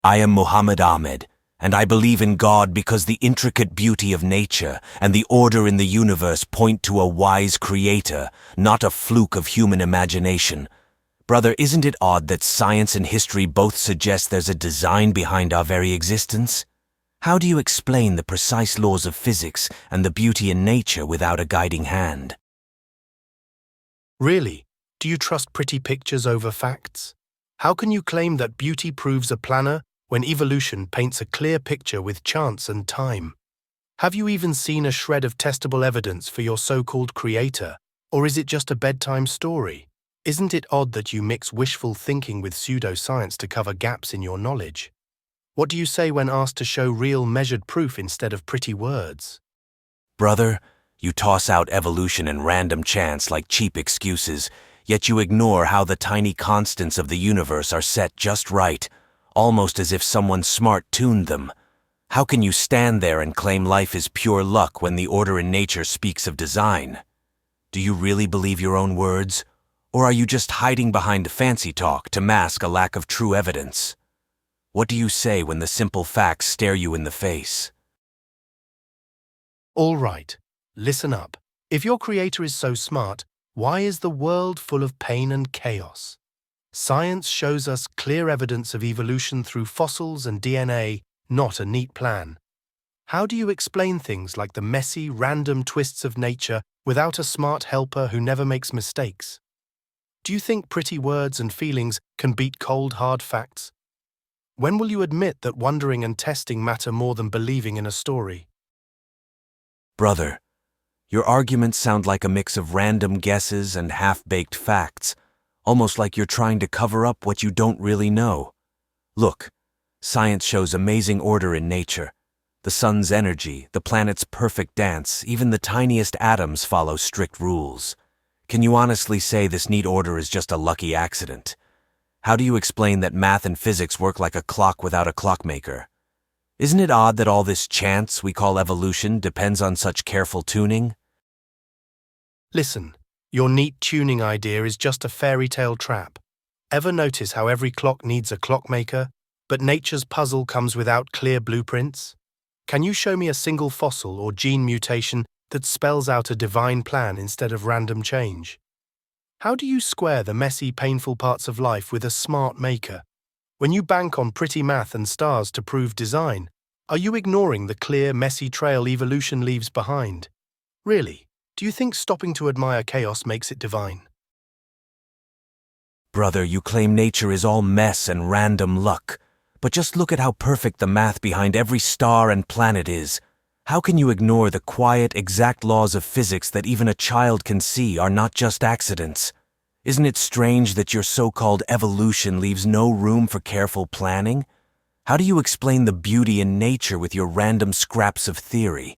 I am Muhammad Ahmed, and I believe in God because the intricate beauty of nature and the order in the universe point to a wise creator, not a fluke of human imagination. Brother, isn't it odd that science and history both suggest there's a design behind our very existence? How do you explain the precise laws of physics and the beauty in nature without a guiding hand? Really? Do you trust pretty pictures over facts? How can you claim that beauty proves a planner when evolution paints a clear picture with chance and time? Have you even seen a shred of testable evidence for your so-called creator, or is it just a bedtime story? Isn't it odd that you mix wishful thinking with pseudoscience to cover gaps in your knowledge? What do you say when asked to show real measured proof instead of pretty words? Brother, you toss out evolution and random chance like cheap excuses, yet you ignore how the tiny constants of the universe are set just right, almost as if someone smart tuned them. How can you stand there and claim life is pure luck when the order in nature speaks of design? Do you really believe your own words? Or are you just hiding behind fancy talk to mask a lack of true evidence? What do you say when the simple facts stare you in the face? All right, listen up. If your creator is so smart, why is the world full of pain and chaos? Science shows us clear evidence of evolution through fossils and DNA, not a neat plan. How do you explain things like the messy, random twists of nature without a smart helper who never makes mistakes? Do you think pretty words and feelings can beat cold, hard facts? When will you admit that wondering and testing matter more than believing in a story? Brother, your arguments sound like a mix of random guesses and half-baked facts, almost like you're trying to cover up what you don't really know. Look, science shows amazing order in nature. The sun's energy, the planet's perfect dance, even the tiniest atoms follow strict rules. Can you honestly say this neat order is just a lucky accident? How do you explain that math and physics work like a clock without a clockmaker? Isn't it odd that all this chance we call evolution depends on such careful tuning? Listen, your neat tuning idea is just a fairy tale trap. Ever notice how every clock needs a clockmaker, but nature's puzzle comes without clear blueprints? Can you show me a single fossil or gene mutation that spells out a divine plan instead of random change? How do you square the messy, painful parts of life with a smart maker? When you bank on pretty math and stars to prove design, are you ignoring the clear, messy trail evolution leaves behind? Really, do you think stopping to admire chaos makes it divine? Brother, you claim nature is all mess and random luck, but just look at how perfect the math behind every star and planet is. How can you ignore the quiet, exact laws of physics that even a child can see are not just accidents? Isn't it strange that your so-called evolution leaves no room for careful planning? How do you explain the beauty in nature with your random scraps of theory?